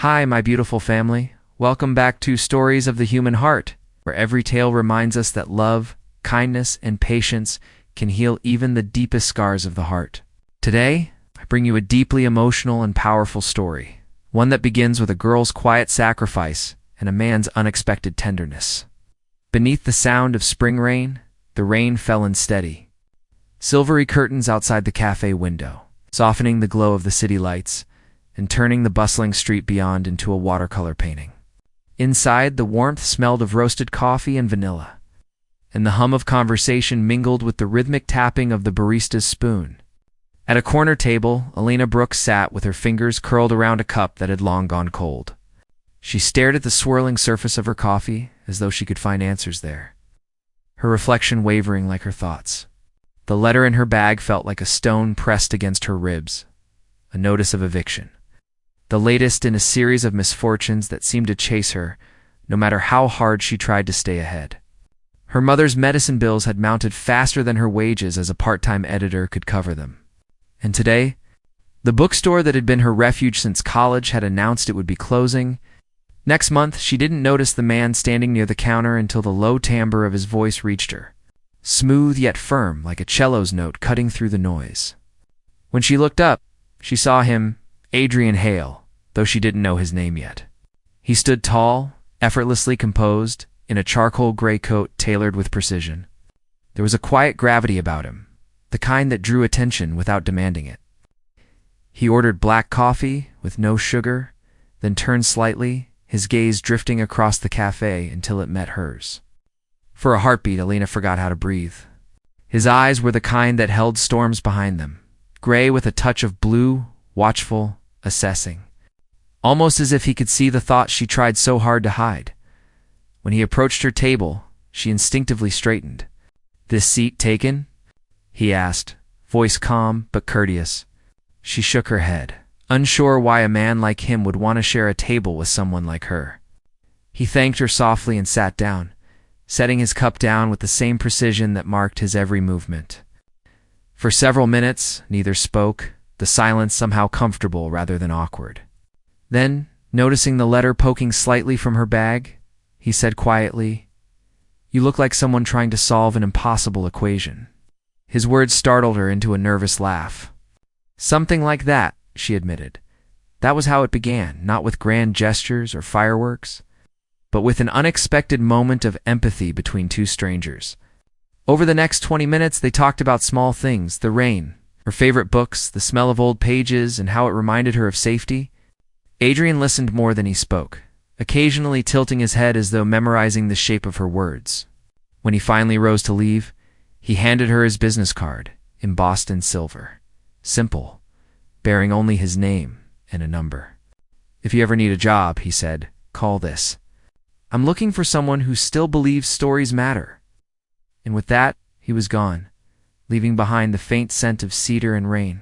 Hi, my beautiful family. Welcome back to Stories of the Human Heart, where every tale reminds us that love, kindness, and patience can heal even the deepest scars of the heart. Today, I bring you a deeply emotional and powerful story, one that begins with a girl's quiet sacrifice and a man's unexpected tenderness. Beneath the sound of spring rain, the rain fell in steady, silvery curtains outside the cafe window, softening the glow of the city lights and turning the bustling street beyond into a watercolor painting. Inside, the warmth smelled of roasted coffee and vanilla, and the hum of conversation mingled with the rhythmic tapping of the barista's spoon. At a corner table, Elena Brooks sat with her fingers curled around a cup that had long gone cold. She stared at the swirling surface of her coffee as though she could find answers there, her reflection wavering like her thoughts. The letter in her bag felt like a stone pressed against her ribs, a notice of eviction, the latest in a series of misfortunes that seemed to chase her, no matter how hard she tried to stay ahead. Her mother's medicine bills had mounted faster than her wages as a part-time editor could cover them. And today, the bookstore that had been her refuge since college had announced it would be closing. Next month, she didn't notice the man standing near the counter until the low timbre of his voice reached her, smooth yet firm like a cello's note cutting through the noise. When she looked up, she saw him, Adrian Hale, though she didn't know his name yet. He stood tall, effortlessly composed, in a charcoal gray coat tailored with precision. There was a quiet gravity about him, the kind that drew attention without demanding it. He ordered black coffee with no sugar, then turned slightly, his gaze drifting across the cafe until it met hers. For a heartbeat, Elena forgot how to breathe. His eyes were the kind that held storms behind them, gray with a touch of blue, watchful, assessing, almost as if he could see the thoughts she tried so hard to hide. When he approached her table, she instinctively straightened. "This seat taken?" he asked, voice calm but courteous. She shook her head, unsure why a man like him would want to share a table with someone like her. He thanked her softly and sat down, setting his cup down with the same precision that marked his every movement. For several minutes, neither spoke, the silence somehow comfortable rather than awkward. Then, noticing the letter poking slightly from her bag, he said quietly, "You look like someone trying to solve an impossible equation." His words startled her into a nervous laugh. "Something like that," she admitted. "That was how it began, not with grand gestures or fireworks, but with an unexpected moment of empathy between two strangers." Over the next 20 minutes, they talked about small things, the rain, her favorite books, the smell of old pages, and how it reminded her of safety. Adrian listened more than he spoke, occasionally tilting his head as though memorizing the shape of her words. When he finally rose to leave, he handed her his business card, embossed in silver, simple, bearing only his name and a number. "If you ever need a job," he said, "call this. I'm looking for someone who still believes stories matter." And with that, he was gone, leaving behind the faint scent of cedar and rain.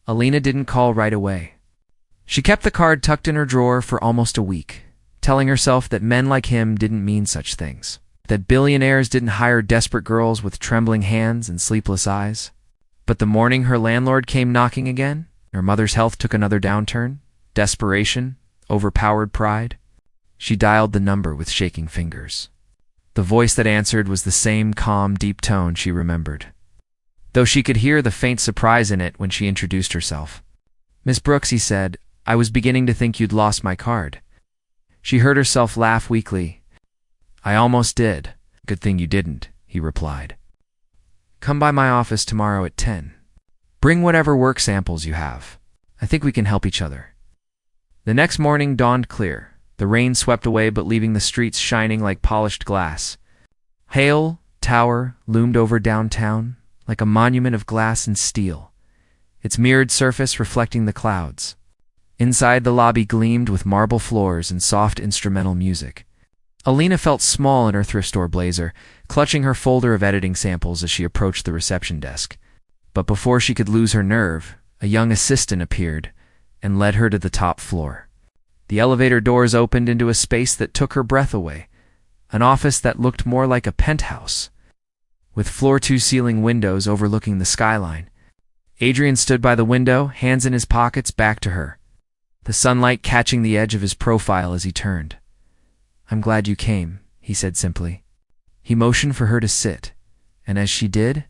Elena didn't call right away. She kept the card tucked in her drawer for almost a week, telling herself that men like him didn't mean such things, that billionaires didn't hire desperate girls with trembling hands and sleepless eyes. But the morning her landlord came knocking again, her mother's health took another downturn, desperation overpowered pride. She dialed the number with shaking fingers. The voice that answered was the same calm, deep tone she remembered, though she could hear the faint surprise in it when she introduced herself. "Miss Brooks," he said, "I was beginning to think you'd lost my card." She heard herself laugh weakly. "I almost did." "Good thing you didn't," he replied. "Come by my office tomorrow at 10. Bring whatever work samples you have. I think we can help each other." The next morning dawned clear. The rain swept away but leaving the streets shining like polished glass. Hale Tower loomed over downtown like a monument of glass and steel, its mirrored surface reflecting the clouds. Inside, the lobby gleamed with marble floors and soft instrumental music. Elena felt small in her thrift store blazer, clutching her folder of editing samples as she approached the reception desk. But before she could lose her nerve, a young assistant appeared and led her to the top floor. The elevator doors opened into a space that took her breath away, an office that looked more like a penthouse, with floor-to-ceiling windows overlooking the skyline. Adrian stood by the window, hands in his pockets, back to her. the sunlight catching the edge of his profile as he turned. "I'm glad you came," he said simply. He motioned for her to sit, and as she did,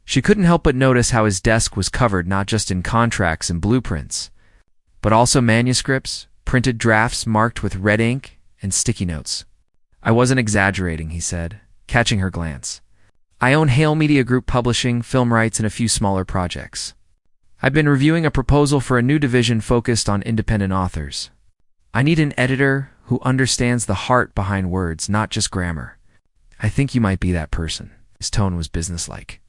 she couldn't help but notice how his desk was covered not just in contracts and blueprints, but also manuscripts, printed drafts marked with red ink, and sticky notes. "I wasn't exaggerating," he said, catching her glance. "I own Hale Media Group Publishing, film rights, and a few smaller projects. I've been reviewing a proposal for a new division focused on independent authors. I need an editor who understands the heart behind words, not just grammar. I think you might be that person." His tone was businesslike.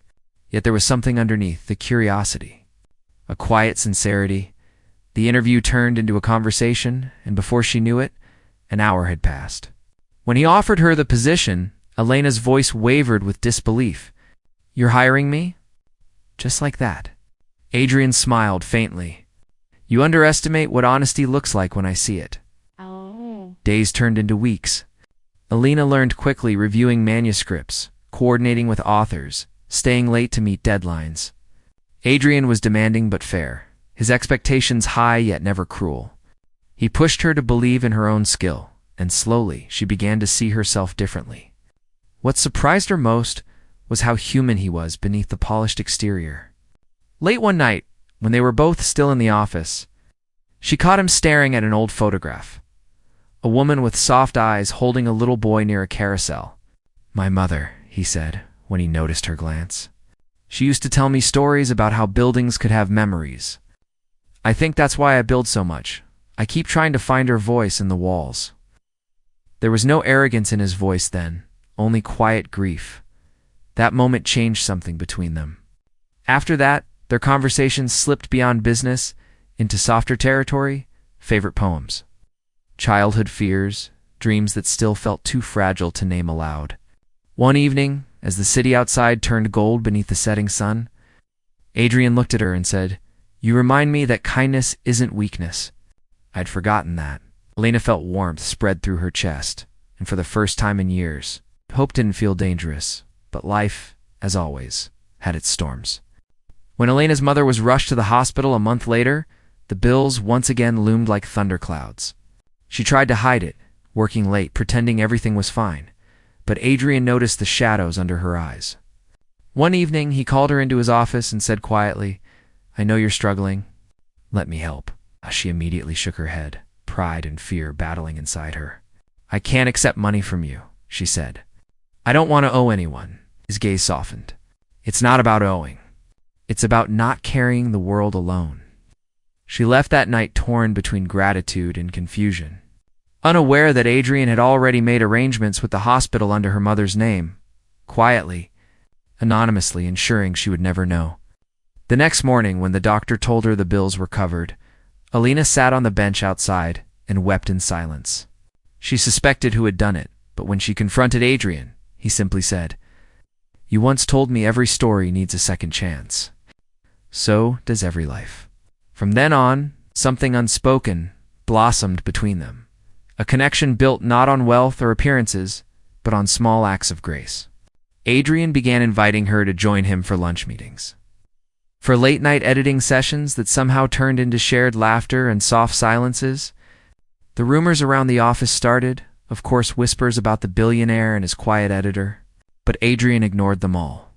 Yet there was something underneath, the curiosity, a quiet sincerity. The interview turned into a conversation, and before she knew it, an hour had passed. When he offered her the position, Elena's voice wavered with disbelief. "You're hiring me?" Just like that. Adrian smiled faintly. "You underestimate what honesty looks like when I see it." Oh. Days turned into weeks. Elena learned quickly, reviewing manuscripts, coordinating with authors, staying late to meet deadlines. Adrian was demanding but fair, his expectations high yet never cruel. He pushed her to believe in her own skill, and slowly she began to see herself differently. What surprised her most was how human he was beneath the polished exterior. Late one night, when they were both still in the office, she caught him staring at an old photograph. A woman with soft eyes holding a little boy near a carousel. "My mother," he said, when he noticed her glance. "She used to tell me stories about how buildings could have memories. I think that's why I build so much. I keep trying to find her voice in the walls." There was no arrogance in his voice then, only quiet grief. That moment changed something between them. After that, their conversations slipped beyond business into softer territory, favorite poems, childhood fears, dreams that still felt too fragile to name aloud. One evening, as the city outside turned gold beneath the setting sun, Adrian looked at her and said, "You remind me that kindness isn't weakness." I'd forgotten that. Elena felt warmth spread through her chest, and for the first time in years, hope didn't feel dangerous, but life, as always, had its storms. When Elena's mother was rushed to the hospital a month later, the bills once again loomed like thunderclouds. She tried to hide it, working late, pretending everything was fine, but Adrian noticed the shadows under her eyes. One evening, he called her into his office and said quietly, "I know you're struggling. Let me help." She immediately shook her head, pride and fear battling inside her. "I can't accept money from you," she said. "I don't want to owe anyone." His gaze softened. "It's not about owing. It's about not carrying the world alone." She left that night torn between gratitude and confusion, unaware that Adrian had already made arrangements with the hospital under her mother's name, quietly, anonymously, ensuring she would never know. The next morning, when the doctor told her the bills were covered, Elena sat on the bench outside and wept in silence. She suspected who had done it, but when she confronted Adrian, he simply said, "You once told me every story needs a second chance. So does every life." From then on, something unspoken blossomed between them, a connection built not on wealth or appearances, but on small acts of grace. Adrian began inviting her to join him for lunch meetings, for late-night editing sessions that somehow turned into shared laughter and soft silences. The rumors around the office started, of course, whispers about the billionaire and his quiet editor, but Adrian ignored them all.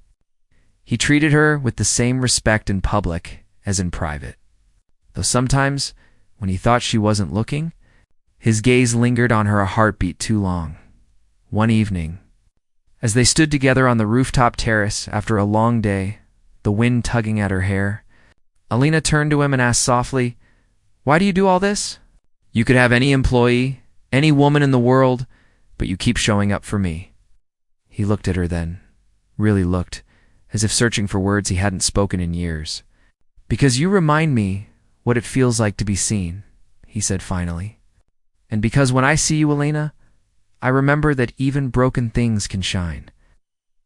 He treated her with the same respect in public as in private, though sometimes, when he thought she wasn't looking, his gaze lingered on her a heartbeat too long. One evening, as they stood together on the rooftop terrace after a long day, the wind tugging at her hair, Elena turned to him and asked softly, "Why do you do all this? You could have any employee, any woman in the world, but you keep showing up for me." He looked at her then, really looked, as if searching for words he hadn't spoken in years. "Because you remind me what it feels like to be seen," he said finally. "And because when I see you, Elena, I remember that even broken things can shine."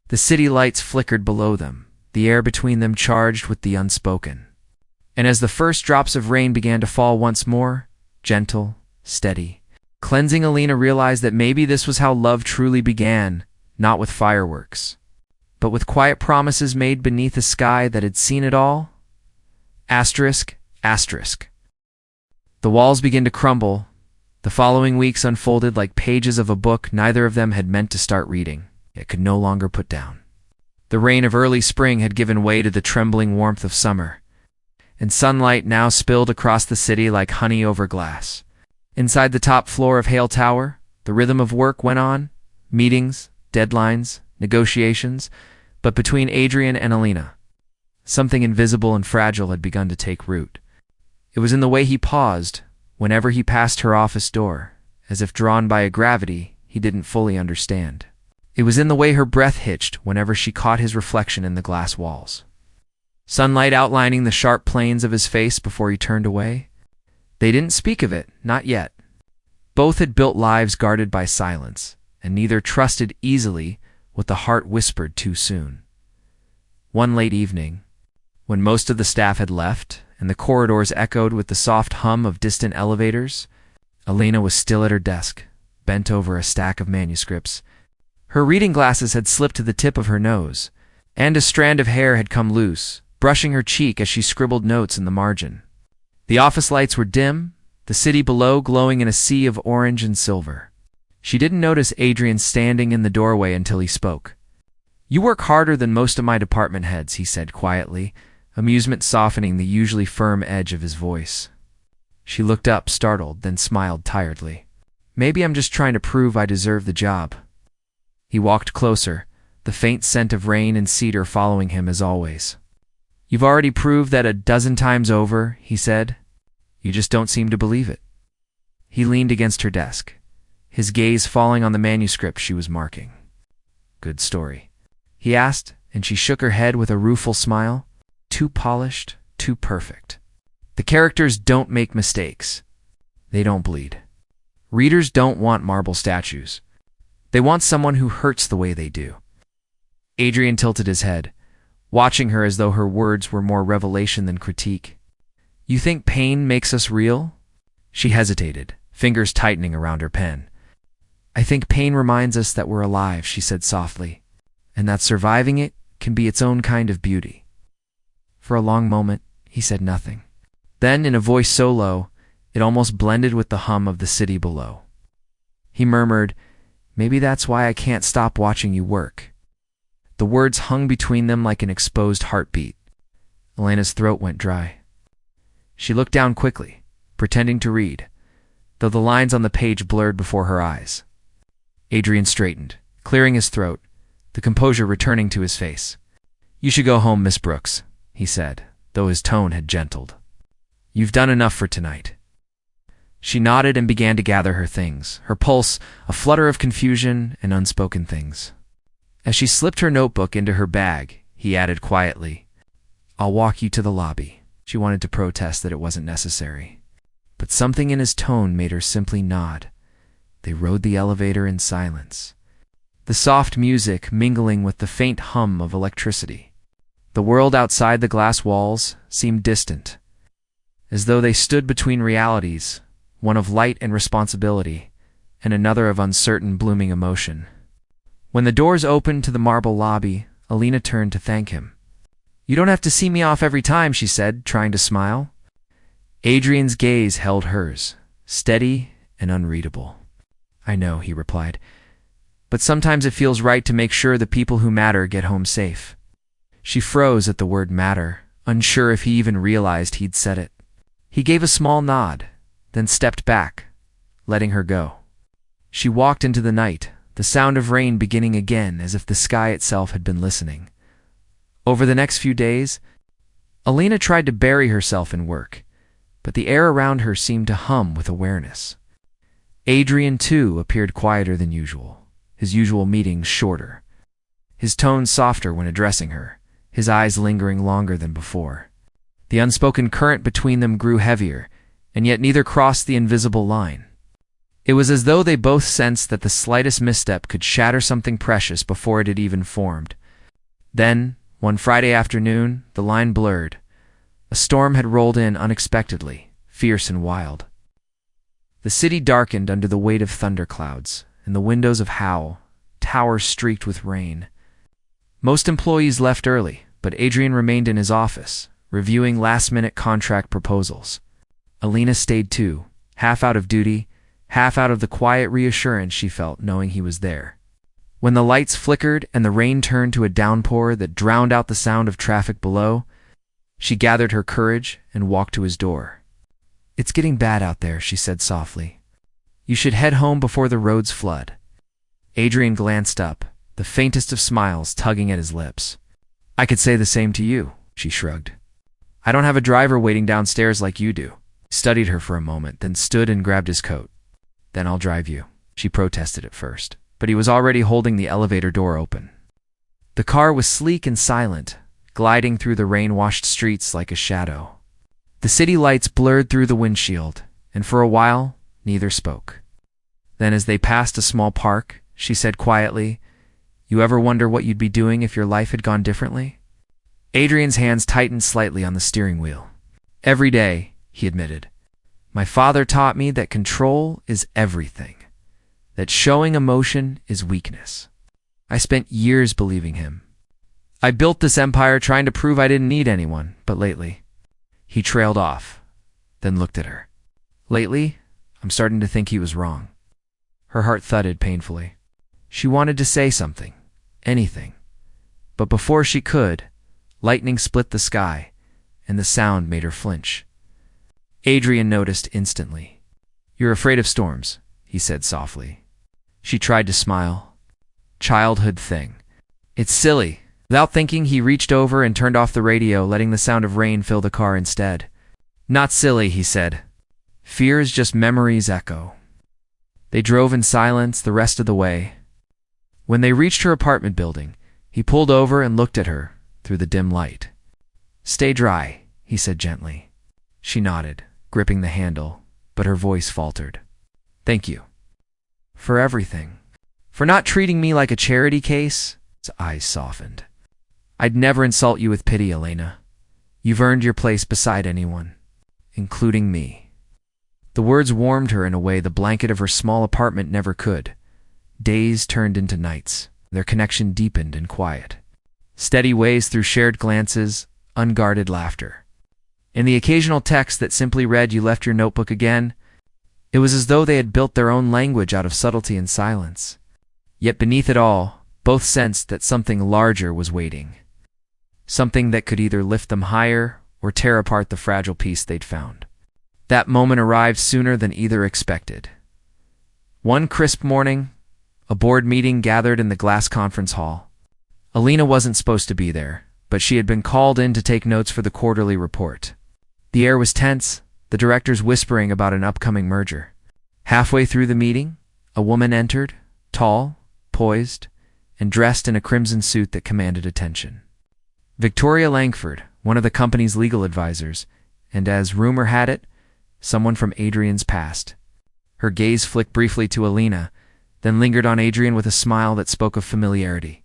The city lights flickered below them, the air between them charged with the unspoken. And as the first drops of rain began to fall once more, gentle, steady, cleansing, Elena realized that maybe this was how love truly began, not with fireworks, but with quiet promises made beneath a sky that had seen it all. Asterisk, asterisk. The walls began to crumble. The following weeks unfolded like pages of a book neither of them had meant to start reading, yet could no longer put down. The rain of early spring had given way to the trembling warmth of summer, and sunlight now spilled across the city like honey over glass. Inside the top floor of Hale Tower, the rhythm of work went on, meetings, deadlines, negotiations, but between Adrian and Alina, something invisible and fragile had begun to take root. It was in the way he paused whenever he passed her office door, as if drawn by a gravity he didn't fully understand. It was in the way her breath hitched whenever she caught his reflection in the glass walls. Sunlight outlining the sharp planes of his face before he turned away. They didn't speak of it, not yet. Both had built lives guarded by silence, and neither trusted easily what the heart whispered too soon. One late evening, when most of the staff had left and the corridors echoed with the soft hum of distant elevators, Alina was still at her desk, bent over a stack of manuscripts. Her reading glasses had slipped to the tip of her nose, and a strand of hair had come loose, brushing her cheek as she scribbled notes in the margin. The office lights were dim, the city below glowing in a sea of orange and silver. She didn't notice Adrian standing in the doorway until he spoke. "You work harder than most of my department heads," he said quietly, amusement softening the usually firm edge of his voice. She looked up, startled, then smiled tiredly. "Maybe I'm just trying to prove I deserve the job." He walked closer, the faint scent of rain and cedar following him as always. "You've already proved that a dozen times over," he said. "You just don't seem to believe it." He leaned against her desk, his gaze falling on the manuscript she was marking. "Good story?" he asked, and she shook her head with a rueful smile. "Too polished, too perfect. The characters don't make mistakes. They don't bleed. Readers don't want marble statues. They want someone who hurts the way they do." Adrian tilted his head, watching her as though her words were more revelation than critique. "You think pain makes us real?" She hesitated, fingers tightening around her pen. "I think pain reminds us that we're alive," she said softly, "and that surviving it can be its own kind of beauty." For a long moment, he said nothing. Then, in a voice so low, it almost blended with the hum of the city below, he murmured, "Maybe that's why I can't stop watching you work." The words hung between them like an exposed heartbeat. Elena's throat went dry. She looked down quickly, pretending to read, though the lines on the page blurred before her eyes. Adrian straightened, clearing his throat, the composure returning to his face. "You should go home, Miss Brooks," he said, though his tone had gentled. "You've done enough for tonight." She nodded and began to gather her things, her pulse a flutter of confusion and unspoken things. As she slipped her notebook into her bag, he added quietly, "I'll walk you to the lobby." She wanted to protest that it wasn't necessary, but something in his tone made her simply nod. They rode the elevator in silence, the soft music mingling with the faint hum of electricity. The world outside the glass walls seemed distant, as though they stood between realities, one of light and responsibility, and another of uncertain, blooming emotion. When the doors opened to the marble lobby, Alina turned to thank him. "You don't have to see me off every time," she said, trying to smile. Adrian's gaze held hers, steady and unreadable. "I know," he replied, "but sometimes it feels right to make sure the people who matter get home safe." She froze at the word matter, unsure if he even realized he'd said it. He gave a small nod, then stepped back, letting her go. She walked into the night, the sound of rain beginning again as if the sky itself had been listening. Over the next few days, Alina tried to bury herself in work, but the air around her seemed to hum with awareness. Adrian, too, appeared quieter than usual, his usual meetings shorter, his tone softer when addressing her, his eyes lingering longer than before. The unspoken current between them grew heavier, and yet neither crossed the invisible line. It was as though they both sensed that the slightest misstep could shatter something precious before it had even formed. Then, one Friday afternoon, the line blurred. A storm had rolled in unexpectedly, fierce and wild. The city darkened under the weight of thunderclouds, and the windows of Howe Tower streaked with rain. Most employees left early, but Adrian remained in his office, reviewing last-minute contract proposals. Alina stayed too, half out of duty, half out of the quiet reassurance she felt knowing he was there. When the lights flickered and the rain turned to a downpour that drowned out the sound of traffic below, she gathered her courage and walked to his door. "It's getting bad out there," she said softly. "You should head home before the roads flood." Adrian glanced up, the faintest of smiles tugging at his lips. "I could say the same to you," she shrugged. "I don't have a driver waiting downstairs like you do." He studied her for a moment, then stood and grabbed his coat. "Then I'll drive you," she protested at first, but he was already holding the elevator door open. The car was sleek and silent, gliding through the rain-washed streets like a shadow. The city lights blurred through the windshield, and for a while, neither spoke. Then as they passed a small park, she said quietly, "You ever wonder what you'd be doing if your life had gone differently?" Adrian's hands tightened slightly on the steering wheel. "Every day," he admitted. "My father taught me that control is everything, that showing emotion is weakness. I spent years believing him. I built this empire trying to prove I didn't need anyone, but lately—" He trailed off, then looked at her. "Lately, I'm starting to think he was wrong." Her heart thudded painfully. She wanted to say something, anything, but before she could, lightning split the sky, and the sound made her flinch. Adrian noticed instantly. "You're afraid of storms," he said softly. She tried to smile. Childhood thing. "It's silly." Without thinking, he reached over and turned off the radio, letting the sound of rain fill the car instead. "Not silly," he said. "Fear is just memory's echo." They drove in silence the rest of the way. When they reached her apartment building, he pulled over and looked at her through the dim light. "Stay dry," he said gently. She nodded, gripping the handle, but her voice faltered. "Thank you. For everything. For not treating me like a charity case." His eyes softened. "I'd never insult you with pity, Elena. You've earned your place beside anyone, including me." The words warmed her in a way the blanket of her small apartment never could. Days turned into nights. Their connection deepened in quiet. Steady ways through shared glances, unguarded laughter. In the occasional text that simply read, "You left your notebook again," it was as though they had built their own language out of subtlety and silence. Yet beneath it all, both sensed that something larger was waiting. Something that could either lift them higher or tear apart the fragile piece they'd found. That moment arrived sooner than either expected. One crisp morning, a board meeting gathered in the glass conference hall. Alina wasn't supposed to be there, but she had been called in to take notes for the quarterly report. The air was tense, the directors whispering about an upcoming merger. Halfway through the meeting, a woman entered, tall, poised, and dressed in a crimson suit that commanded attention. Victoria Langford, one of the company's legal advisors, and as rumor had it, someone from Adrian's past. Her gaze flicked briefly to Alina, then lingered on Adrian with a smile that spoke of familiarity.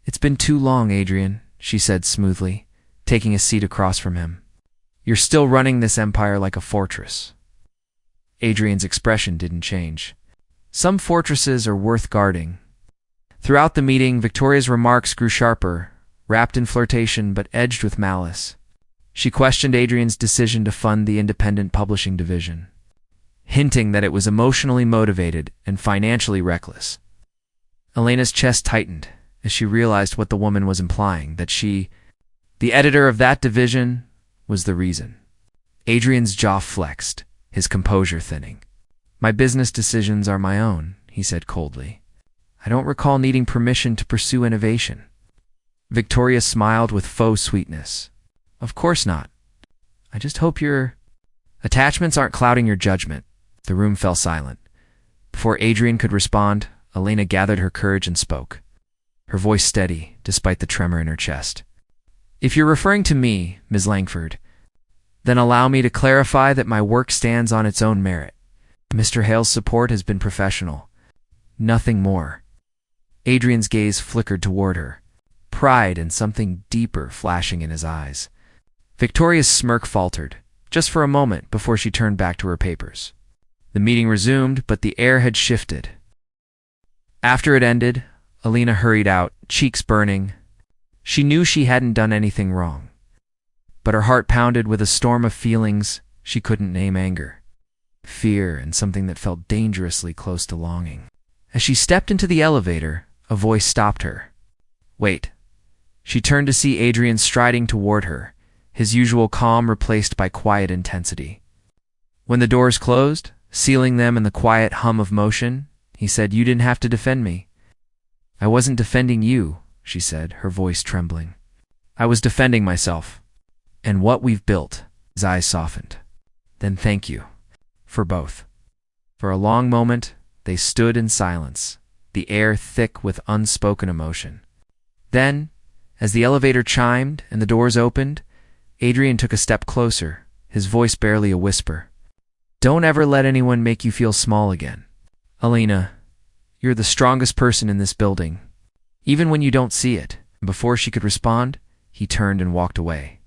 "It's been too long, Adrian," she said smoothly, taking a seat across from him. "You're still running this empire like a fortress." Adrian's expression didn't change. Some fortresses are worth guarding. Throughout the meeting, Victoria's remarks grew sharper, wrapped in flirtation but edged with malice. She questioned Adrian's decision to fund the independent publishing division, hinting that it was emotionally motivated and financially reckless. Elena's chest tightened as she realized what the woman was implying, that she, the editor of that division, was the reason. Adrian's jaw flexed, his composure thinning. "My business decisions are my own," he said coldly. "I don't recall needing permission to pursue innovation." Victoria smiled with faux sweetness. "Of course not. I just hope your attachments aren't clouding your judgment." The room fell silent. Before Adrian could respond, Elena gathered her courage and spoke, her voice steady despite the tremor in her chest. "If you're referring to me, Ms. Langford, then allow me to clarify that my work stands on its own merit. Mr. Hale's support has been professional. Nothing more." Adrian's gaze flickered toward her, pride and something deeper flashing in his eyes. Victoria's smirk faltered, just for a moment before she turned back to her papers. The meeting resumed, but the air had shifted. After it ended, Alina hurried out, cheeks burning. She knew she hadn't done anything wrong, but her heart pounded with a storm of feelings she couldn't name anger, fear, and something that felt dangerously close to longing. As she stepped into the elevator, a voice stopped her. "Wait." She turned to see Adrian striding toward her, his usual calm replaced by quiet intensity. When the doors closed, sealing them in the quiet hum of motion, he said, "You didn't have to defend me." "I wasn't defending you," she said, her voice trembling. "I was defending myself. And what we've built." His eyes softened. "Then thank you. For both." For a long moment, they stood in silence, the air thick with unspoken emotion. Then, as the elevator chimed and the doors opened, Adrian took a step closer, his voice barely a whisper. "Don't ever let anyone make you feel small again. Alina, you're the strongest person in this building, even when you don't see it." Before she could respond, he turned and walked away,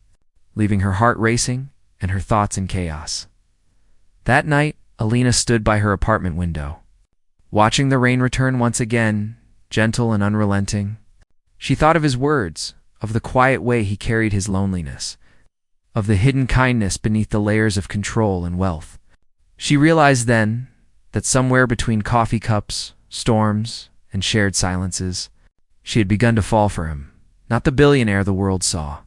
leaving her heart racing and her thoughts in chaos. That night, Alina stood by her apartment window, watching the rain return once again, gentle and unrelenting. She thought of his words, of the quiet way he carried his loneliness, of the hidden kindness beneath the layers of control and wealth. She realized then that somewhere between coffee cups, storms, and shared silences, she had begun to fall for him, not the billionaire the world saw,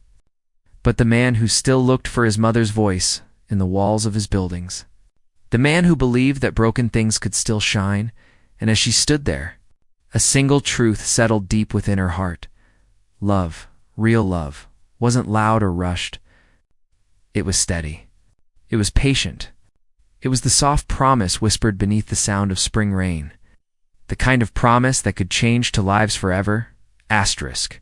but the man who still looked for his mother's voice in the walls of his buildings. The man who believed that broken things could still shine, and as she stood there, a single truth settled deep within her heart. Love, real love, wasn't loud or rushed. It was steady. It was patient. It was the soft promise whispered beneath the sound of spring rain. The kind of promise that could change to lives forever. Asterisk.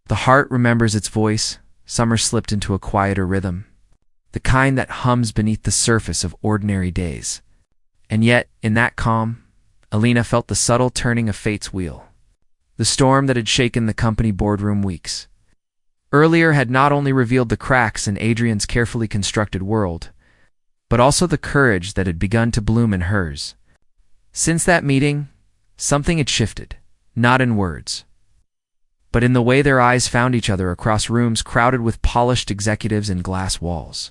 The heart remembers its voice. Summer slipped into a quieter rhythm, the kind that hums beneath the surface of ordinary days. And yet, in that calm, Alina felt the subtle turning of fate's wheel. The storm that had shaken the company boardroom weeks earlier had not only revealed the cracks in Adrian's carefully constructed world, but also the courage that had begun to bloom in hers. Since that meeting, something had shifted, not in words, but in the way their eyes found each other across rooms crowded with polished executives and glass walls.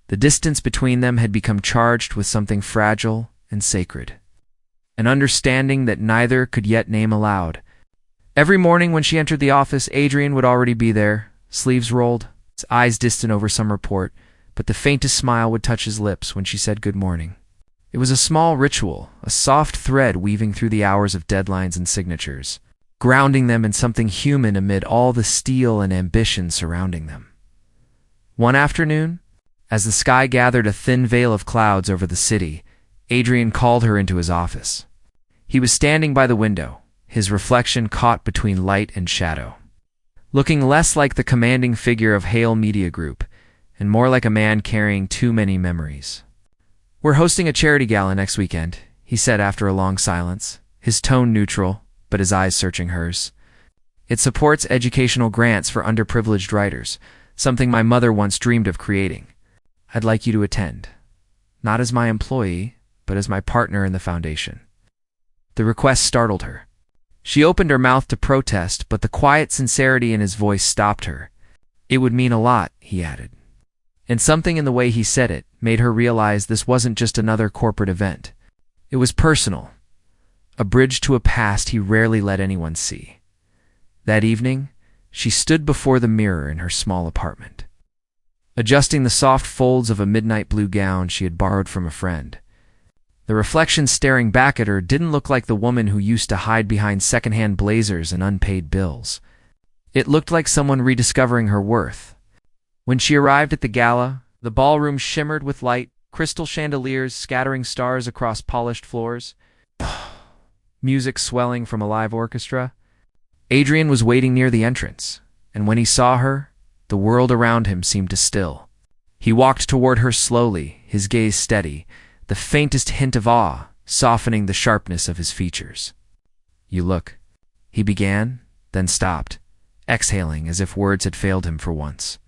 The distance between them had become charged with something fragile and sacred, an understanding that neither could yet name aloud. Every morning when she entered the office, Adrian would already be there, sleeves rolled, his eyes distant over some report, but the faintest smile would touch his lips when she said good morning. It was a small ritual, a soft thread weaving through the hours of deadlines and signatures, grounding them in something human amid all the steel and ambition surrounding them. One afternoon, as the sky gathered a thin veil of clouds over the city, Adrian called her into his office. He was standing by the window, his reflection caught between light and shadow, looking less like the commanding figure of Hale Media Group and more like a man carrying too many memories. "We're hosting a charity gala next weekend," he said after a long silence, his tone neutral, but his eyes searching hers. "It supports educational grants for underprivileged writers, something my mother once dreamed of creating. I'd like you to attend, not as my employee, but as my partner in the foundation." The request startled her. She opened her mouth to protest, but the quiet sincerity in his voice stopped her. "It would mean a lot," he added. And something in the way he said it made her realize this wasn't just another corporate event. It was personal, a bridge to a past he rarely let anyone see. That evening, she stood before the mirror in her small apartment, adjusting the soft folds of a midnight blue gown she had borrowed from a friend. The reflection staring back at her didn't look like the woman who used to hide behind secondhand blazers and unpaid bills. It looked like someone rediscovering her worth. When she arrived at the gala, the ballroom shimmered with light, crystal chandeliers scattering stars across polished floors, music swelling from a live orchestra. Adrian was waiting near the entrance, and when he saw her, the world around him seemed to still. He walked toward her slowly, his gaze steady, the faintest hint of awe softening the sharpness of his features. "You look," he began, then stopped, exhaling as if words had failed him for once.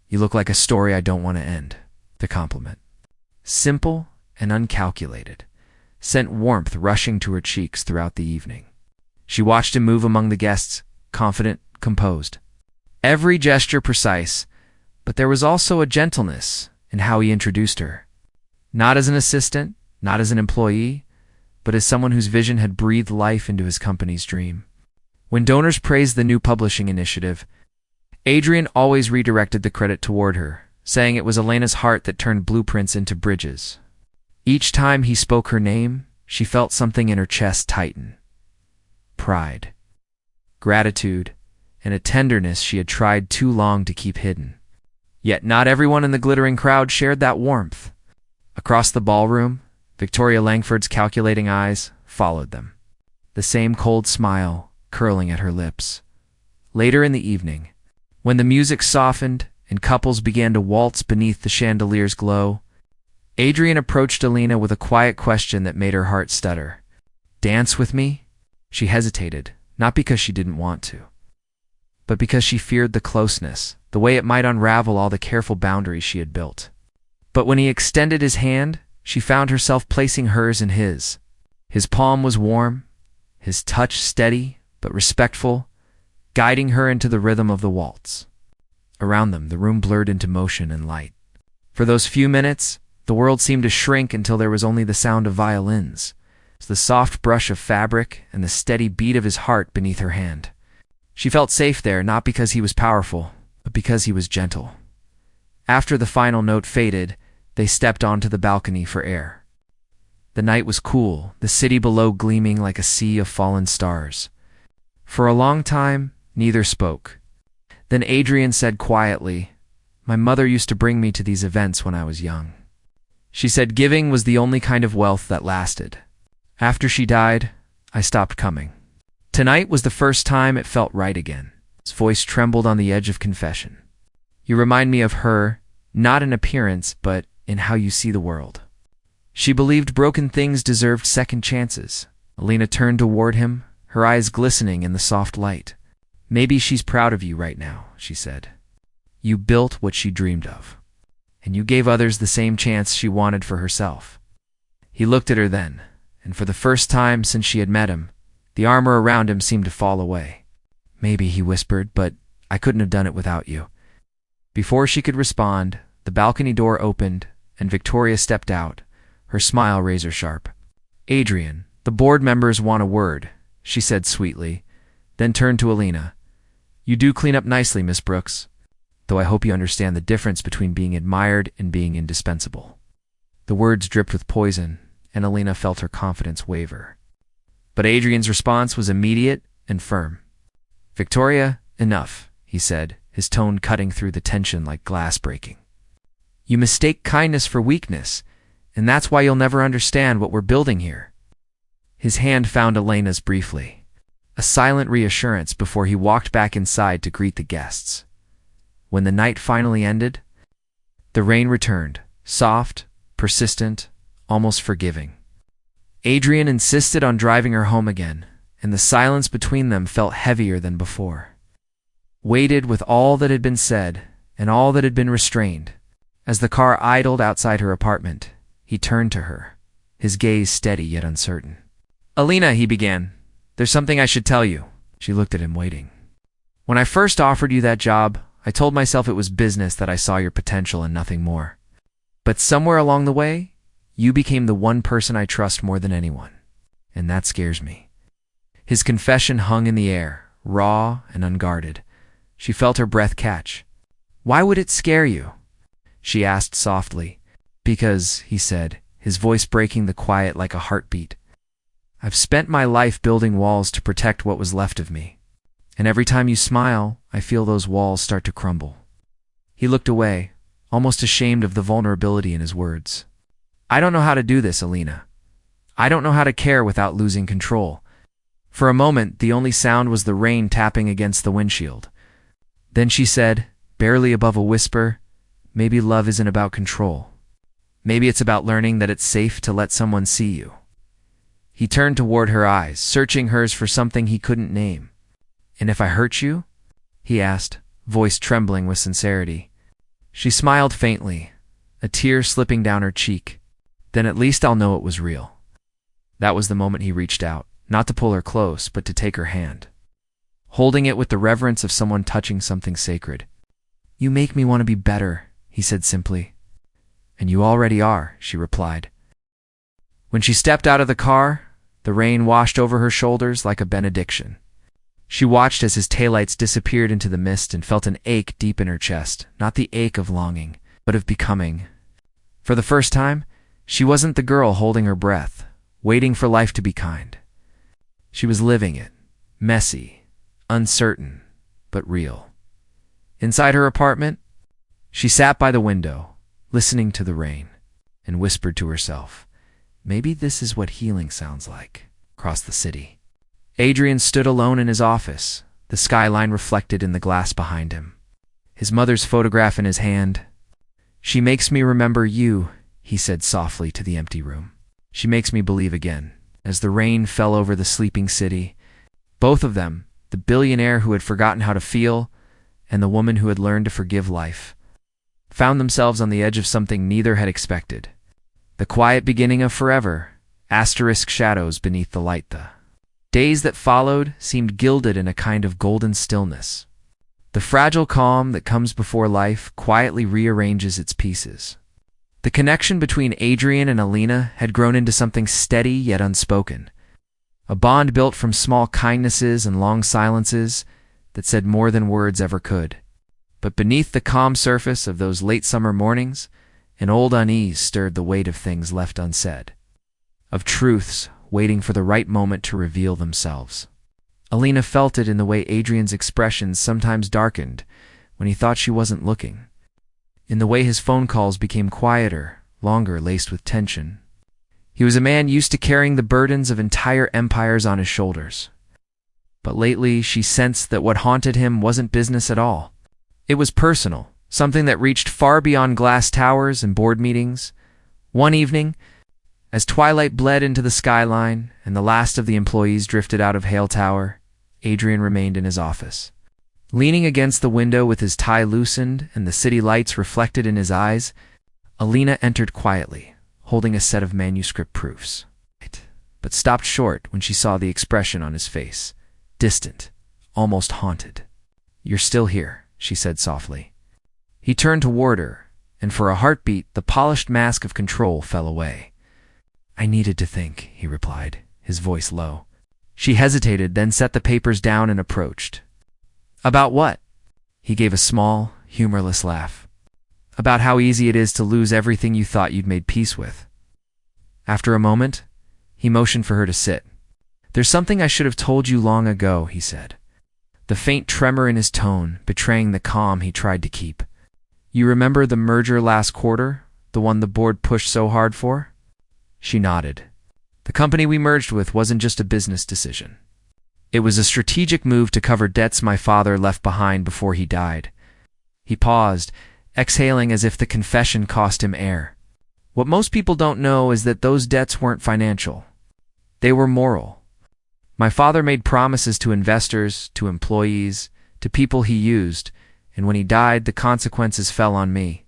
"You look like a story I don't want to end." The compliment, simple and uncalculated, sent warmth rushing to her cheeks throughout the evening. She watched him move among the guests, confident, composed, every gesture precise, but there was also a gentleness, and how he introduced her. Not as an assistant, not as an employee, but as someone whose vision had breathed life into his company's dream. When donors praised the new publishing initiative, Adrian always redirected the credit toward her, saying it was Elena's heart that turned blueprints into bridges. Each time he spoke her name, she felt something in her chest tighten. Pride, gratitude, and a tenderness she had tried too long to keep hidden. Yet not everyone in the glittering crowd shared that warmth. Across the ballroom, Victoria Langford's calculating eyes followed them, the same cold smile curling at her lips. Later in the evening, when the music softened and couples began to waltz beneath the chandelier's glow, Adrian approached Elena with a quiet question that made her heart stutter. "Dance with me?" She hesitated, not because she didn't want to, but because she feared the closeness, the way it might unravel all the careful boundaries she had built. But when he extended his hand, she found herself placing hers in his. His palm was warm, his touch steady but respectful, guiding her into the rhythm of the waltz. Around them, the room blurred into motion and light. For those few minutes, the world seemed to shrink until there was only the sound of violins, the soft brush of fabric, and the steady beat of his heart beneath her hand. She felt safe there, not because he was powerful, but because he was gentle. After the final note faded, they stepped onto the balcony for air. The night was cool, the city below gleaming like a sea of fallen stars. For a long time, neither spoke. Then Adrian said quietly, "My mother used to bring me to these events when I was young. She said giving was the only kind of wealth that lasted. After she died, I stopped coming." Tonight was the first time it felt right again. His voice trembled on the edge of confession. "You remind me of her, not in appearance, but in how you see the world." She believed broken things deserved second chances. Elena turned toward him, her eyes glistening in the soft light. "Maybe she's proud of you right now," she said. "You built what she dreamed of, and you gave others the same chance she wanted for herself." He looked at her then, and for the first time since she had met him, the armor around him seemed to fall away. "Maybe," he whispered, "but I couldn't have done it without you." Before she could respond, the balcony door opened, and Victoria stepped out, her smile razor-sharp. "Adrian, the board members want a word," she said sweetly, then turned to Elena. "You do clean up nicely, Miss Brooks, though I hope you understand the difference between being admired and being indispensable." The words dripped with poison, and Elena felt her confidence waver. But Adrian's response was immediate and firm. "Victoria, enough," he said, his tone cutting through the tension like glass breaking. "You mistake kindness for weakness, and that's why you'll never understand what we're building here." His hand found Elena's briefly, a silent reassurance before he walked back inside to greet the guests. When the night finally ended, the rain returned, soft, persistent, almost forgiving. Adrian insisted on driving her home again, and the silence between them felt heavier than before. Weighted with all that had been said and all that had been restrained, as the car idled outside her apartment, he turned to her, his gaze steady yet uncertain. "Elena," he began, "there's something I should tell you." She looked at him, waiting. "When I first offered you that job, I told myself it was business, that I saw your potential and nothing more. But somewhere along the way, you became the one person I trust more than anyone, and that scares me." His confession hung in the air, raw and unguarded. She felt her breath catch. "Why would it scare you?" she asked softly. "Because," he said, his voice breaking the quiet like a heartbeat, "I've spent my life building walls to protect what was left of me, and every time you smile, I feel those walls start to crumble." He looked away, almost ashamed of the vulnerability in his words. "I don't know how to do this, Elena. I don't know how to care without losing control." For a moment, the only sound was the rain tapping against the windshield. Then she said, barely above a whisper, "Maybe love isn't about control. Maybe it's about learning that it's safe to let someone see you." He turned toward her eyes, searching hers for something he couldn't name. "And if I hurt you?" he asked, voice trembling with sincerity. She smiled faintly, a tear slipping down her cheek. "Then at least I'll know it was real." That was the moment he reached out, not to pull her close, but to take her hand, holding it with the reverence of someone touching something sacred. "You make me want to be better," he said simply. "And you already are," she replied. When she stepped out of the car, the rain washed over her shoulders like a benediction. She watched as his taillights disappeared into the mist and felt an ache deep in her chest, not the ache of longing, but of becoming. For the first time, she wasn't the girl holding her breath, waiting for life to be kind. She was living it, messy, uncertain, but real. Inside her apartment, she sat by the window, listening to the rain, and whispered to herself, "Maybe this is what healing sounds like." Across the city, Adrian stood alone in his office, the skyline reflected in the glass behind him. His mother's photograph in his hand. "She makes me remember you," he said softly to the empty room. "She makes me believe again." As the rain fell over the sleeping city, both of them, the billionaire who had forgotten how to feel and the woman who had learned to forgive life, found themselves on the edge of something neither had expected. The quiet beginning of forever, asterisk shadows beneath the light. The days that followed seemed gilded in a kind of golden stillness. The fragile calm that comes before life quietly rearranges its pieces. The connection between Adrian and Alina had grown into something steady yet unspoken, a bond built from small kindnesses and long silences that said more than words ever could. But beneath the calm surface of those late summer mornings, an old unease stirred the weight of things left unsaid, of truths waiting for the right moment to reveal themselves. Alina felt it in the way Adrian's expressions sometimes darkened when he thought she wasn't looking, in the way his phone calls became quieter, longer, laced with tension. He was a man used to carrying the burdens of entire empires on his shoulders. But lately she sensed that what haunted him wasn't business at all. It was personal, something that reached far beyond glass towers and board meetings. One evening, as twilight bled into the skyline and the last of the employees drifted out of Hale Tower, Adrian remained in his office. Leaning against the window with his tie loosened and the city lights reflected in his eyes, Alina entered quietly, holding a set of manuscript proofs, but stopped short when she saw the expression on his face, distant, almost haunted. "You're still here," she said softly. He turned toward her, and for a heartbeat the polished mask of control fell away. "I needed to think," he replied, his voice low. She hesitated, then set the papers down and approached. "About what?" He gave a small, humorless laugh. "About how easy it is to lose everything you thought you'd made peace with." After a moment, he motioned for her to sit. "There's something I should have told you long ago," he said, the faint tremor in his tone betraying the calm he tried to keep. "You remember the merger last quarter, the one the board pushed so hard for?" She nodded. "The company we merged with wasn't just a business decision. It was a strategic move to cover debts my father left behind before he died." He paused, exhaling as if the confession cost him air. "What most people don't know is that those debts weren't financial. They were moral. My father made promises to investors, to employees, to people he used, and when he died, the consequences fell on me.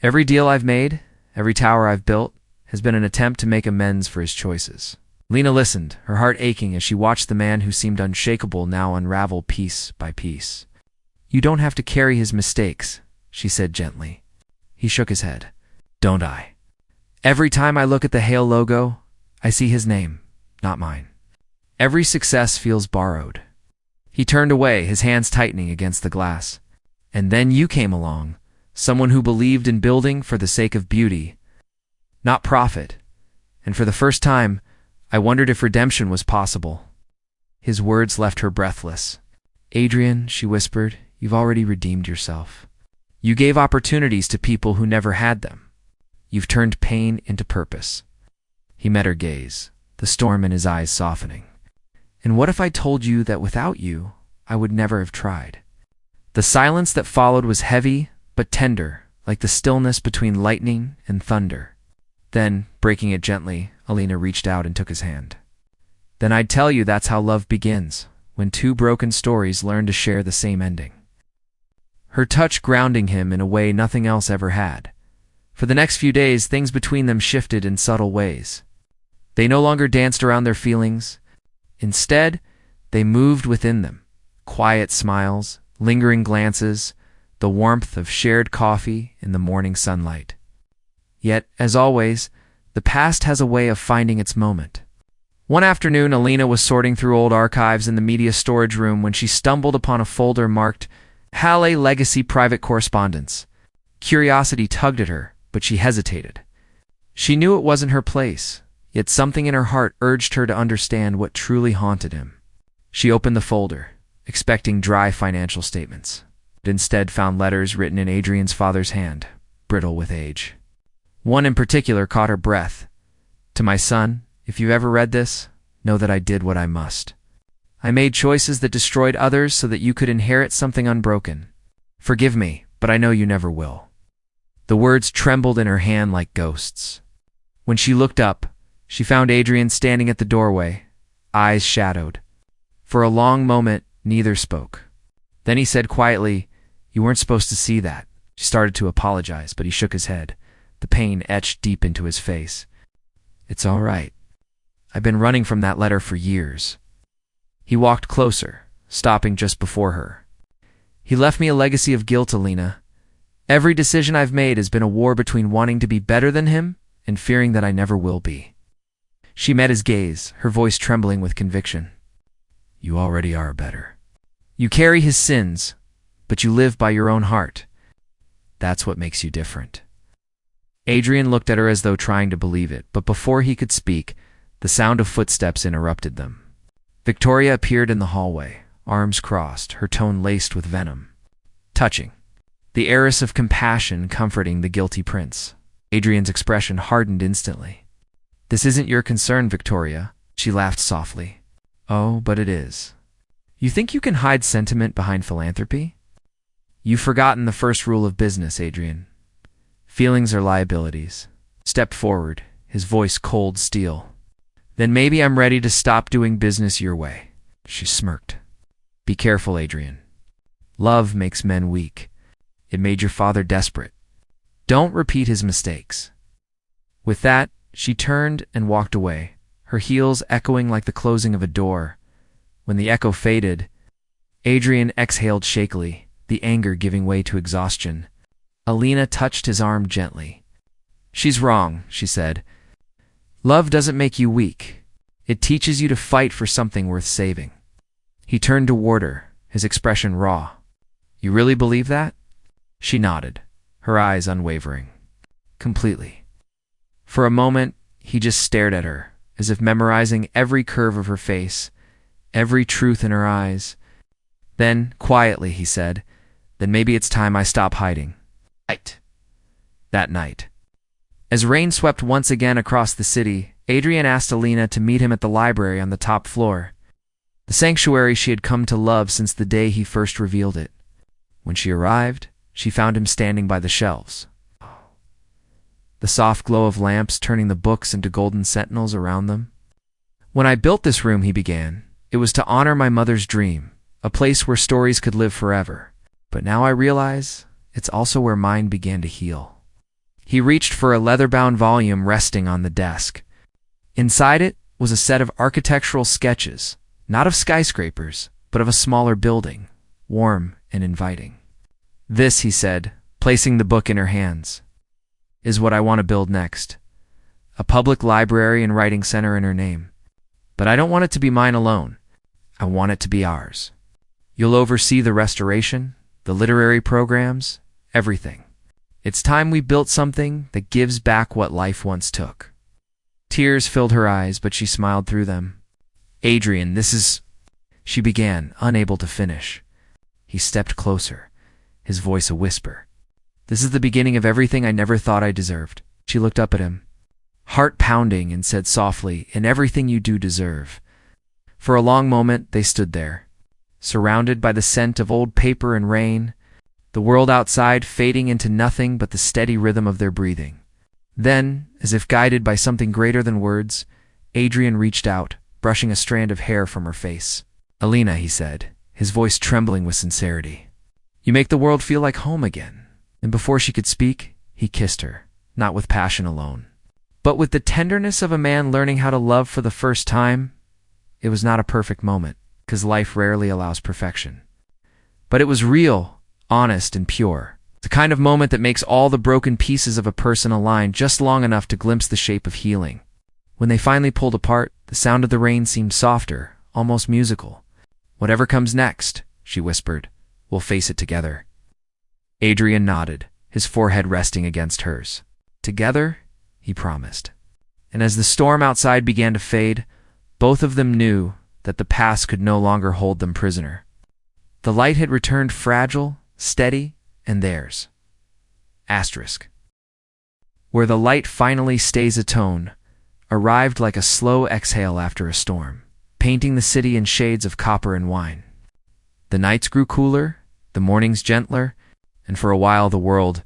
Every deal I've made, every tower I've built, has been an attempt to make amends for his choices." Lena listened, her heart aching as she watched the man who seemed unshakable now unravel piece by piece. "You don't have to carry his mistakes," she said gently. He shook his head. "Don't I? Every time I look at the Hale logo, I see his name, not mine. Every success feels borrowed." He turned away, his hands tightening against the glass. "And then you came along, someone who believed in building for the sake of beauty, not profit. And for the first time, I wondered if redemption was possible." His words left her breathless. "Adrian," she whispered, "you've already redeemed yourself. You gave opportunities to people who never had them. You've turned pain into purpose." He met her gaze, the storm in his eyes softening. "And what if I told you that without you, I would never have tried?" The silence that followed was heavy, but tender, like the stillness between lightning and thunder. Then, breaking it gently, Alina reached out and took his hand. "Then I'd tell you that's how love begins, when two broken stories learn to share the same ending." Her touch grounding him in a way nothing else ever had. For the next few days, things between them shifted in subtle ways. They no longer danced around their feelings. Instead, they moved within them. Quiet smiles, lingering glances, the warmth of shared coffee in the morning sunlight. Yet, as always, the past has a way of finding its moment. One afternoon, Alina was sorting through old archives in the media storage room when she stumbled upon a folder marked Halle Legacy Private Correspondence. Curiosity tugged at her, but she hesitated. She knew it wasn't her place, yet something in her heart urged her to understand what truly haunted him. She opened the folder, expecting dry financial statements, but instead found letters written in Adrian's father's hand, brittle with age. One in particular caught her breath. To my son, if you've ever read this, know that I did what I must. I made choices that destroyed others so that you could inherit something unbroken. Forgive me, but I know you never will. The words trembled in her hand like ghosts. When she looked up, she found Adrian standing at the doorway, eyes shadowed. For a long moment, neither spoke. Then he said quietly, "You weren't supposed to see that." She started to apologize, but he shook his head. The pain etched deep into his face. "It's all right. I've been running from that letter for years." He walked closer, stopping just before her. "He left me a legacy of guilt, Alina. Every decision I've made has been a war between wanting to be better than him and fearing that I never will be." She met his gaze, her voice trembling with conviction. "You already are better. You carry his sins, but you live by your own heart. That's what makes you different." Adrian looked at her as though trying to believe it, but before he could speak, the sound of footsteps interrupted them. Victoria appeared in the hallway, arms crossed, her tone laced with venom. Touching. The heiress of compassion comforting the guilty prince. Adrian's expression hardened instantly. "This isn't your concern, Victoria," she laughed softly. "Oh, but it is. You think you can hide sentiment behind philanthropy? You've forgotten the first rule of business, Adrian. Feelings are liabilities." Stepped forward, his voice cold steel. "Then maybe I'm ready to stop doing business your way." She smirked. "Be careful, Adrian. Love makes men weak. It made your father desperate. Don't repeat his mistakes." With that, she turned and walked away, her heels echoing like the closing of a door. When the echo faded, Adrian exhaled shakily, the anger giving way to exhaustion. Alina touched his arm gently. "She's wrong," she said. "Love doesn't make you weak. It teaches you to fight for something worth saving." He turned toward her, his expression raw. "You really believe that?" She nodded, her eyes unwavering. "Completely." For a moment, he just stared at her, as if memorizing every curve of her face, every truth in her eyes. Then, quietly, he said, "Then maybe it's time I stop hiding." That night. As rain swept once again across the city, Adrian asked Alina to meet him at the library on the top floor, the sanctuary she had come to love since the day he first revealed it. When she arrived, she found him standing by the shelves, the soft glow of lamps turning the books into golden sentinels around them. "When I built this room," he began, "it was to honor my mother's dream, a place where stories could live forever. But now I realize it's also where mine began to heal." He reached for a leather-bound volume resting on the desk. Inside it was a set of architectural sketches, not of skyscrapers, but of a smaller building, warm and inviting. "This," he said, placing the book in her hands, "is what I want to build next. A public library and writing center in her name. But I don't want it to be mine alone. I want it to be ours. You'll oversee the restoration, the literary programs, everything. It's time we built something that gives back what life once took." Tears filled her eyes, but she smiled through them. "Adrian, this is—" she began, unable to finish. He stepped closer, his voice a whisper. "This is the beginning of everything I never thought I deserved." She looked up at him, heart pounding, and said softly, "And everything you do deserve." For a long moment they stood there, surrounded by the scent of old paper and rain, the world outside fading into nothing but the steady rhythm of their breathing. Then, as if guided by something greater than words, Adrian reached out, brushing a strand of hair from her face. "Alina," he said, his voice trembling with sincerity, "you make the world feel like home again." And before she could speak, he kissed her, not with passion alone, but with the tenderness of a man learning how to love for the first time. It was not a perfect moment, because life rarely allows perfection. But it was real, honest, and pure. The kind of moment that makes all the broken pieces of a person align just long enough to glimpse the shape of healing. When they finally pulled apart, the sound of the rain seemed softer, almost musical. "Whatever comes next," she whispered, "we'll face it together." Adrian nodded, his forehead resting against hers. "Together?" he promised. And as the storm outside began to fade, both of them knew that the past could no longer hold them prisoner. The light had returned fragile, steady, and theirs. Asterisk. Where the light finally stays atone, arrived like a slow exhale after a storm, painting the city in shades of copper and wine. The nights grew cooler, the mornings gentler, and for a while the world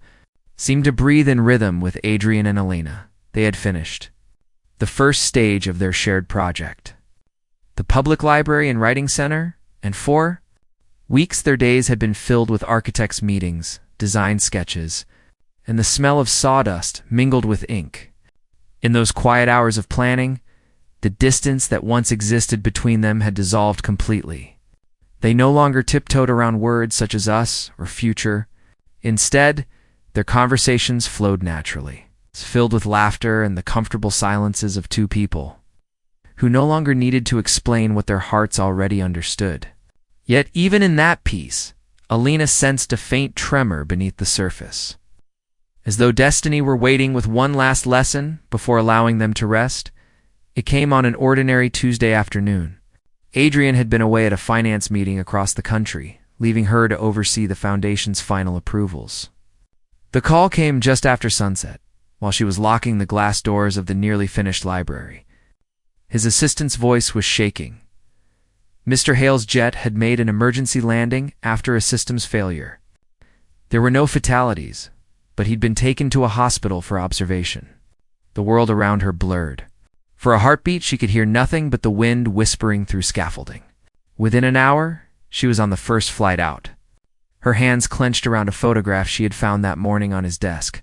seemed to breathe in rhythm with Adrian and Elena. They had finished the first stage of their shared project. The public library and writing center, and for weeks their days had been filled with architects' meetings, design sketches, and the smell of sawdust mingled with ink. In those quiet hours of planning, the distance that once existed between them had dissolved completely. They no longer tiptoed around words such as us or future. Instead, their conversations flowed naturally, filled with laughter and the comfortable silences of two people who no longer needed to explain what their hearts already understood. Yet even in that peace, Elena sensed a faint tremor beneath the surface. As though destiny were waiting with one last lesson before allowing them to rest, it came on an ordinary Tuesday afternoon. Adrian had been away at a finance meeting across the country, leaving her to oversee the foundation's final approvals. The call came just after sunset, while she was locking the glass doors of the nearly finished library. His assistant's voice was shaking. Mr. Hale's jet had made an emergency landing after a systems failure. There were no fatalities, but he'd been taken to a hospital for observation. The world around her blurred. For a heartbeat, she could hear nothing but the wind whispering through scaffolding. Within an hour, she was on the first flight out. Her hands clenched around a photograph she had found that morning on his desk.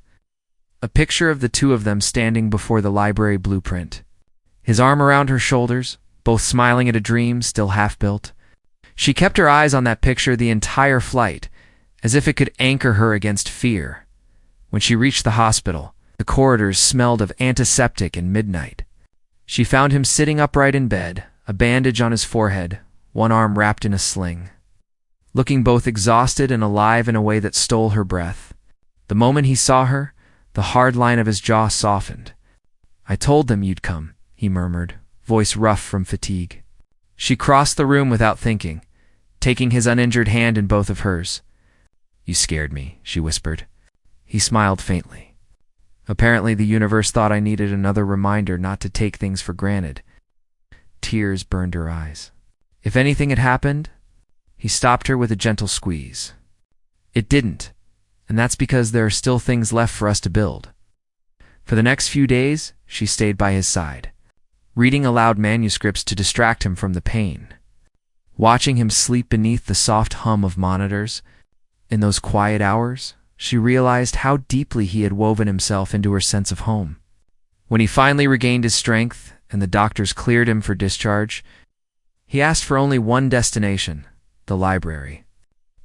A picture of the two of them standing before the library blueprint. His arm around her shoulders, both smiling at a dream still half-built. She kept her eyes on that picture the entire flight, as if it could anchor her against fear. When she reached the hospital, the corridors smelled of antiseptic and midnight. She found him sitting upright in bed, a bandage on his forehead, one arm wrapped in a sling. Looking both exhausted and alive in a way that stole her breath. The moment he saw her, the hard line of his jaw softened. "I told them you'd come," he murmured, voice rough from fatigue. She crossed the room without thinking, taking his uninjured hand in both of hers. "You scared me," she whispered. He smiled faintly. "Apparently the universe thought I needed another reminder not to take things for granted." Tears burned her eyes. "If anything had happened," he stopped her with a gentle squeeze. "It didn't, and that's because there are still things left for us to build." For the next few days, she stayed by his side, reading aloud manuscripts to distract him from the pain, watching him sleep beneath the soft hum of monitors. In those quiet hours, she realized how deeply he had woven himself into her sense of home. When he finally regained his strength and the doctors cleared him for discharge, he asked for only one destination, the library.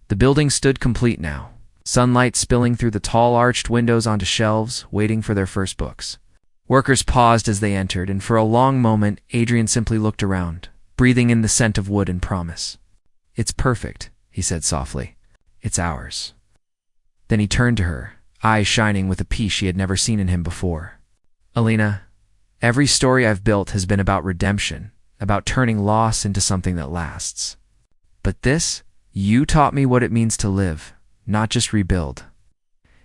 The building stood complete now, sunlight spilling through the tall arched windows onto shelves, waiting for their first books. Workers paused as they entered, and for a long moment Adrian simply looked around, breathing in the scent of wood and promise. "It's perfect," he said softly. "It's ours." Then he turned to her, eyes shining with a peace she had never seen in him before. "Elena, every story I've built has been about redemption, about turning loss into something that lasts. But this, you taught me what it means to live, not just rebuild."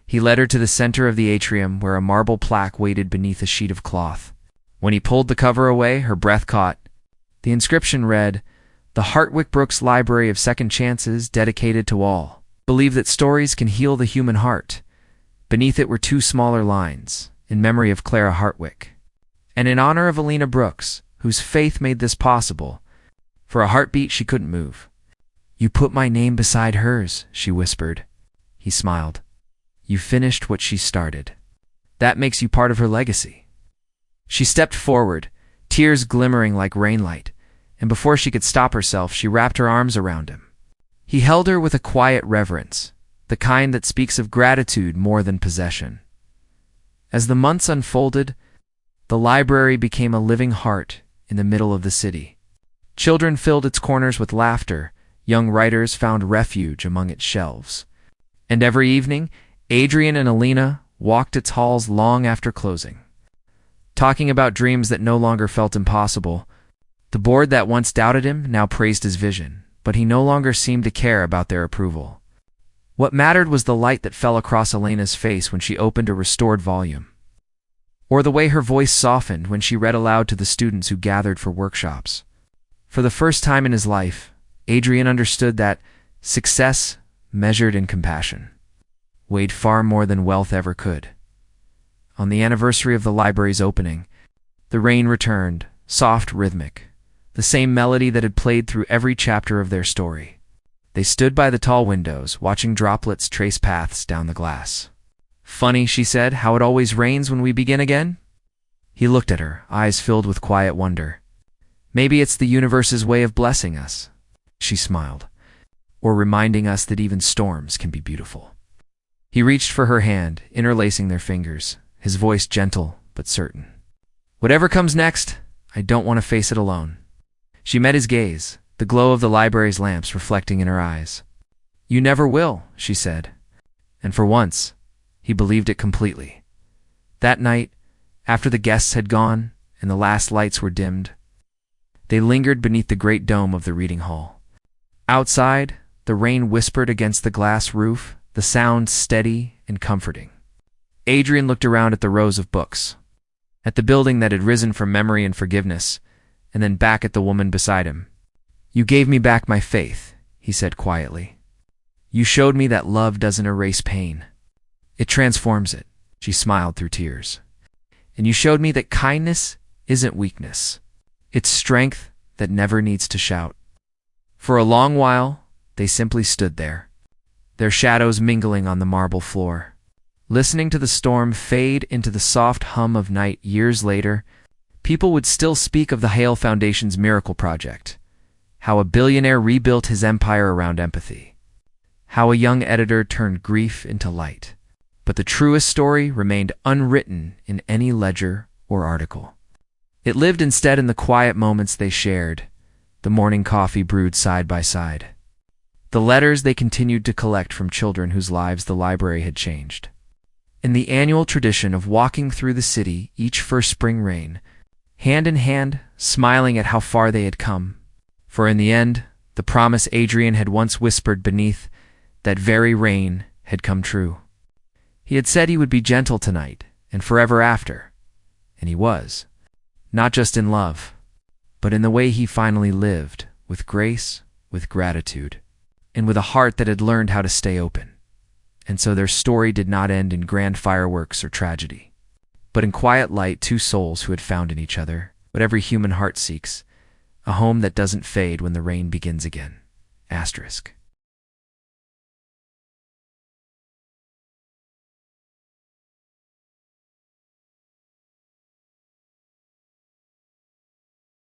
He led her to the center of the atrium where a marble plaque waited beneath a sheet of cloth. When he pulled the cover away, her breath caught. The inscription read, "The Hartwick Brooks Library of Second Chances, dedicated to all. Believe that stories can heal the human heart." Beneath it were two smaller lines, in memory of Clara Hartwick, and in honor of Elena Brooks, whose faith made this possible. For a heartbeat, she couldn't move. "You put my name beside hers," she whispered. He smiled. "You finished what she started. That makes you part of her legacy." She stepped forward, tears glimmering like rainlight, and before she could stop herself, she wrapped her arms around him. He held her with a quiet reverence, the kind that speaks of gratitude more than possession. As the months unfolded, the library became a living heart in the middle of the city. Children filled its corners with laughter, young writers found refuge among its shelves. And every evening, Adrian and Alina walked its halls long after closing, talking about dreams that no longer felt impossible. The board that once doubted him now praised his vision, but he no longer seemed to care about their approval. What mattered was the light that fell across Elena's face when she opened a restored volume, or the way her voice softened when she read aloud to the students who gathered for workshops. For the first time in his life, Adrian understood that success, measured in compassion, weighed far more than wealth ever could. On the anniversary of the library's opening, the rain returned, soft, rhythmic, the same melody that had played through every chapter of their story. They stood by the tall windows, watching droplets trace paths down the glass. "Funny," she said, "how it always rains when we begin again?" He looked at her, eyes filled with quiet wonder. "Maybe it's the universe's way of blessing us," she smiled, "or reminding us that even storms can be beautiful." He reached for her hand, interlacing their fingers, his voice gentle but certain. "Whatever comes next, I don't want to face it alone." She met his gaze, the glow of the library's lamps reflecting in her eyes. "You never will," she said. And for once, he believed it completely. That night, after the guests had gone and the last lights were dimmed, they lingered beneath the great dome of the reading hall. Outside, the rain whispered against the glass roof, the sound steady and comforting. Adrian looked around at the rows of books, at the building that had risen from memory and forgiveness, and then back at the woman beside him. "You gave me back my faith," he said quietly. "You showed me that love doesn't erase pain. It transforms it," she smiled through tears. "And you showed me that kindness isn't weakness. It's strength that never needs to shout." For a long while, they simply stood there, their shadows mingling on the marble floor, listening to the storm fade into the soft hum of night. Years later, people would still speak of the Hale Foundation's miracle project, how a billionaire rebuilt his empire around empathy, how a young editor turned grief into light. But the truest story remained unwritten in any ledger or article. It lived instead in the quiet moments they shared, the morning coffee brewed side by side, the letters they continued to collect from children whose lives the library had changed, and the annual tradition of walking through the city each first spring rain, hand in hand, smiling at how far they had come. For in the end, the promise Adrian had once whispered beneath that very rain had come true. He had said he would be gentle tonight and forever after, and he was, not just in love, but in the way he finally lived, with grace, with gratitude, and with a heart that had learned how to stay open. And so their story did not end in grand fireworks or tragedy, but in quiet light, two souls who had found in each other what every human heart seeks, a home that doesn't fade when the rain begins again. Asterisk.